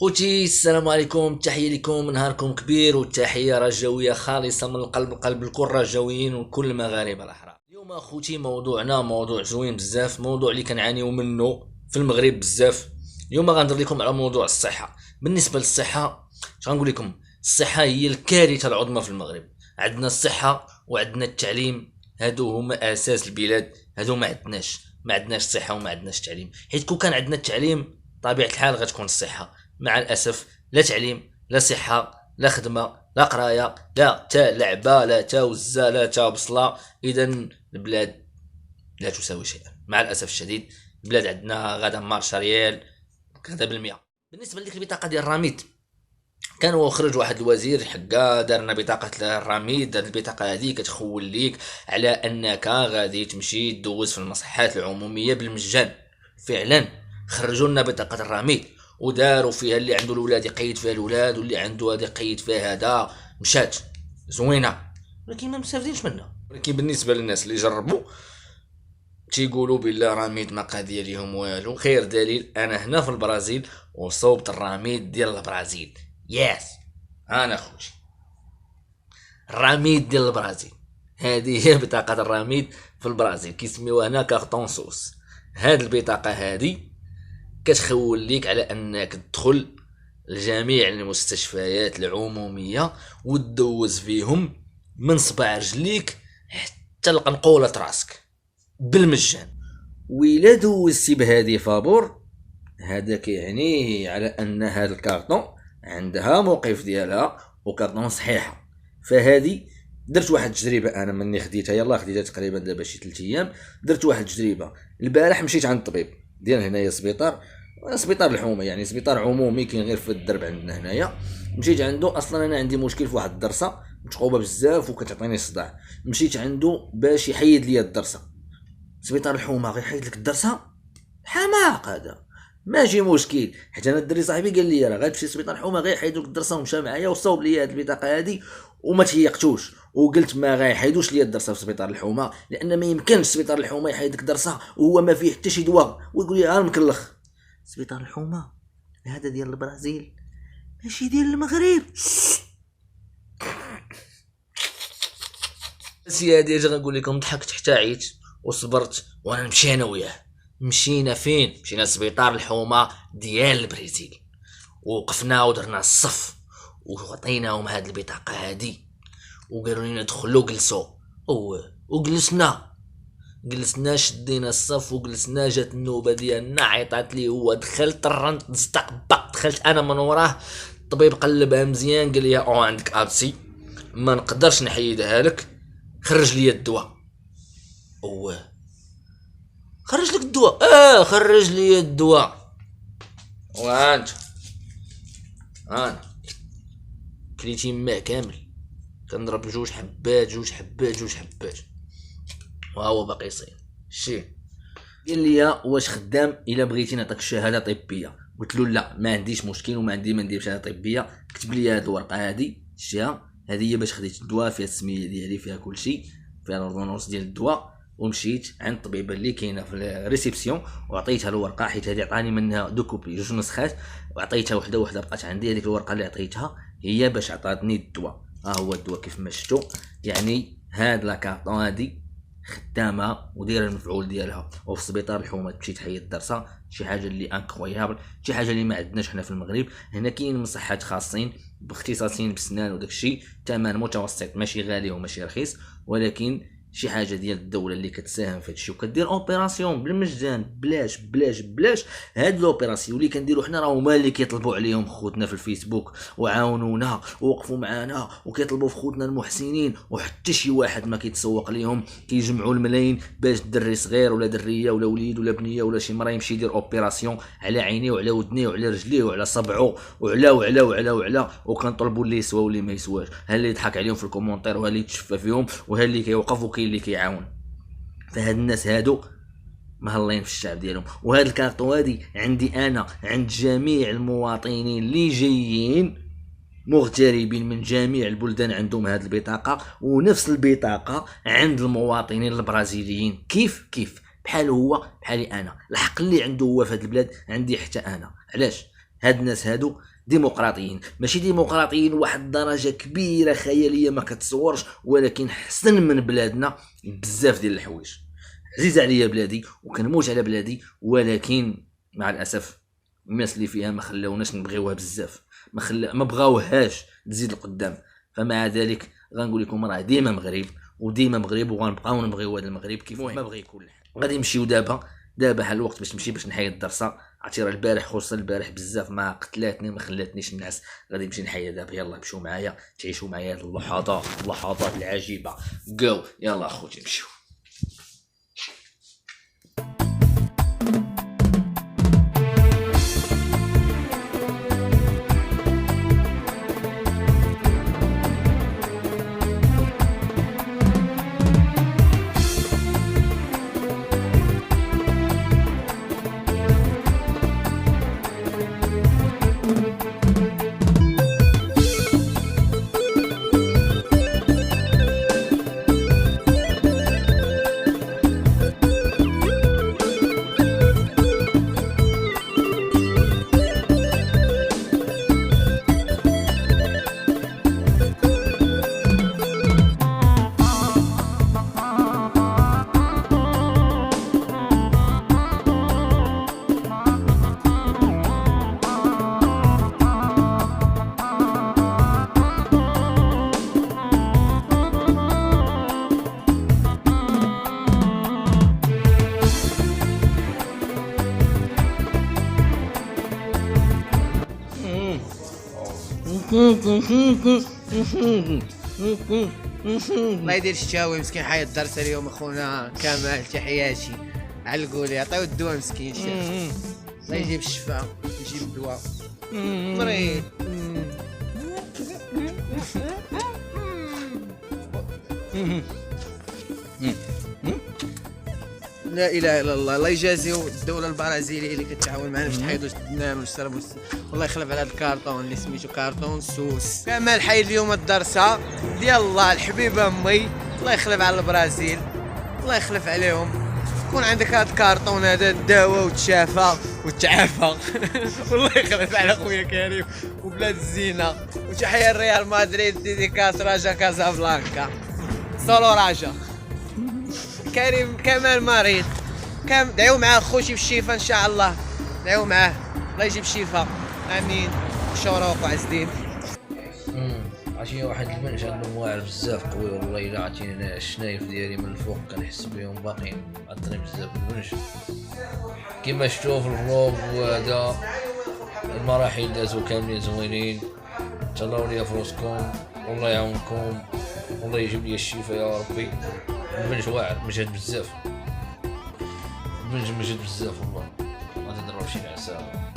خوتي السلام عليكم، تحية لكم، نهاركم كبير وتحية رجوية خالصة من القلب قلب الكل رجويين وكل المغاربة الأحرار. اليوم اخوتي موضوعنا موضوع زوين بزاف، موضوع اللي كنعانيو منه في المغرب بزاف. اليوم غندير لكم على موضوع الصحة. بالنسبة للصحة غنقول لكم الصحة هي الكارثة العظمى في المغرب. عندنا الصحة وعندنا التعليم، هادو هما اساس البلاد. هادو ما عندناش صحة وما عندناش تعليم، حيت كون كان عندنا التعليم طبيعة الحال غتكون الصحة. مع الاسف لا تعليم لا صحه لا خدمه لا قرايه لا تا لعبه لا تا وزه لا تا بصله. اذا البلاد لا تساوي شيئا مع الاسف الشديد. البلاد عندنا غادا مارشا ريال كذا بالمئة. بالنسبه لديك البطاقه ديال الرميد، كان هو خرج واحد الوزير حقا دارنا بطاقه الرميد. هاد البطاقه هذه كتخول ليك على انك غادي تمشي دوز في المصحات العموميه بالمجان. فعلا خرجوا لنا بطاقه الرميد وداروا فيها اللي عنده الاولاد يقيد فيها الاولاد واللي عنده هذا يقيد فيها هذا. مشات زوينه ولكن ما مستافدينش منها. ولكن بالنسبه للناس اللي جربوا تيقولوا بالله رميد ما قضيه ليهم والو. خير دليل انا هنا في البرازيل وصوبت الرميد ديال البرازيل. ياس انا خوتي الرميد ديال البرازيل. هذه هي بطاقه الرميد في البرازيل، كيسميوها هنا كارطون سوس. هاد البطاقه هذه كتخول ليك على انك تدخل لجميع المستشفيات العموميه وتدوز فيهم من صباع رجليك حتى لقنقولة راسك بالمجان. وإلا دوزتي بهذه فابور، هذا كيعني على ان هذا الكارطون عندها موقف ديالها وكارطون صحيحه. فهذه درت واحد التجربه انا مني خديتها تقريبا دابا شي 3 ايام. درت واحد التجربه البارح، مشيت عند الطبيب ديال هنايا سبيطار الحومه، يعني سبيطار عمومي كاين غير في الدرب عندنا هنايا. مشيت عنده، اصلا انا عندي مشكل في واحد الدرسه متقوبه بزاف وكتعطيني الصداع. مشيت عنده باش يحيد لي الدرسه. سبيطار الحومه غير يحيد لك الدرسه؟ حماق هذا، ماشي مشكل. حتى انا الدري صاحبي قال لي راه غتمشي لسبيطار الحومه غير يحيدوا لك الدرسه، ومشى معايا وصوب لي هذه البطاقه هذه وما تيقتوش. وقلت ما غيحيدوش لي الدرسه في سبيطار الحومه، لان ما يمكنش سبيطار الحومه يحيد لك درسه وهو ما فيه حتى شي دواء ويقول لي ها مكلخ. سبيطار الحومه هذا ديال البرازيل ماشي ديال المغرب. سيادي اجي غنقول لكم ضحكت حتى عيت وصبرت وانا نمشي انا وياه. مشينا فين؟ مشينا لسبيطار الحومه ديال البرازيل، ووقفنا ودرنا الصف وعطيناهم هاد البطاقه هادي وقالوا لنا دخلوا جلسوا. وجلسنا شدينا الصف وجلسنا. جات النوبه ديالنا عيطات لي هو، دخلت الرنت زتقبق، دخلت انا من وراه. الطبيب قلبها مزيان قال لي عندك ابسي ما نقدرش نحيدها لك، خرج لي الدواء. خرج لك الدواء؟ خرج لي الدواء. وانت انا كليتي ماء كامل كنضرب جوج حبات وهو باقي يصير شي. قال لي واش خدام الا بغيتي نعطيك الشهاده طبيه؟ قلت له لا، ما عنديش مشكل وما عندي ما ندير شهاده طبيه. كتب لي هذه الورقه هذه شتيها، هذه هي باش خديت الدواء، فيها السميه ديالي فيها كل شيء، فيها الاوردونونس ديال الدواء. ومشيت عند الطبيبه اللي كاينه في الريسبسيون وعطيتها الورقه، حيت هذه عطاني منها دو كوبي جوج نسخات، وعطيتها وحده بقات عندي. هذيك الورقه اللي عطيتها هي باش عطاتني الدواء. هو الدواء كيف ما شفتوا، يعني هاد لا كارطون هادي خدامه ودايره المفعول ديالها. وفي سبيطار الحومه تمشي تحيد الدرسه، شي حاجه اللي انكرويابل، شي حاجه اللي ما عندناش حنا في المغرب. هنا كاين مصحات خاصين باختصاصين بسنان وداك الشيء، ثمن متوسط ماشي غالي وماشي رخيص، ولكن شي حاجه ديال الدوله اللي كتساهم في هادشي وكدير اوبيراسيون بالمجان بلاش. هاد لوبيراسيون اللي كنديرو حنا راه هما اللي كيطلبوا عليهم خوتنا في الفيسبوك وعاونونا ووقفوا معنا وكيطلبوا في خوتنا المحسنين، وحتى شي واحد ما كيتسوق ليهم. كيجمعوا الملايين باش دري صغير ولا دريه ولا وليد ولا بنيه ولا شي مرا يمشي يدير اوبيراسيون على عينيه وعلى ودنيه وعلى رجليه وعلى صبعه وعلى وكنطلبوا اللي يسوى واللي ما يسواش. ها اللي يضحك عليهم في الكومونتير وها اللي يتشفى فيهم وها اللي كيوقف وكاين اللي كيعاون. فهاد الناس هادو مهلين في الشعب ديالهم. وهاد الكارطو هادي عندي انا، عند جميع المواطنين اللي جايين مغتربين من جميع البلدان عندهم هاد البطاقه، ونفس البطاقه عند المواطنين البرازيليين. كيف بحال هو بحالي انا. الحق اللي عنده هو في هاد البلاد عندي حتى انا. علاش؟ هاد الناس هادو ديمقراطيين، ماشي ديمقراطيين واحد درجه كبيره خياليه ما كتصورش، ولكن حسن من بلادنا بزاف ديال الحوايج. عزيز عليا بلادي وكنموت على بلادي، ولكن مع الاسف الناس اللي فيها ما خلاوناش نبغيوها بزاف، ما بغاوهاش تزيد القدام. فمع ذلك غنقول لكم راه ديما مغرب وديما مغرب، وغنبقاو نبغيو هذا المغرب كيف ما بغى يكون. غادي نمشيو دابا حال الوقت باش نمشي باش نحيد الدرسه. عرفتي راه البارح خصوصا البارح بزاف ما قتلاتني ما خلاتنيش الناس. غادي نمشي نحيد دابا. يلا مشيو معايا تعيشوا معايا هاد اللحظات العجيبه. جو يلا اخوتي نمشيو. الله يدير الشاوي مسكين حي الدرس اليوم اخونا كمال. تحياتي علقوا لي عطيو الدواء مسكين شاف. الله يجيب الشفاء يجيب الدواء مريض. لا اله الا الله. الله يجازيو الدوله البرازيليه اللي كتعاون معنا باش تحيدوا النام والشرب والله يخلف على هذا الكارطون اللي سميتو كارطون سوس. كمال حيد اليوم الدرسه ديال الله الحبيبه امي. الله يخلف على البرازيل الله يخلف عليهم. كون عندك هذا الكارطون هذا الدواء وتشافى وتعافى. والله يخلف على خويا كريم وبلاد الزينه. وتحيه الريال مدريد ديديكاس راجا كازابلانكا سولو راجا. كريم كمال مريض دعيو معاه خوتي بالشفاء ان شاء الله. دعيو معاه الله يجيب الشفاء امين. شروق وعزدين. عرفتي واحد البنش عنده واعر بزاف قوي والله الا عرفتيني انا الشنايف ديالي من الفوق كنحس بهم باقيين عطرين بزاف البنش كيما شفتوا في الروب. وهذا المراحل دازو كاملين زوينين. تهلاو ليا فلوسكم والله يعاونكم والله يجيب لي الشفاء يا ربي. البنج واعر مجهد بزاف. البنج مجهد بزاف والله ما تضرب شي نعسه.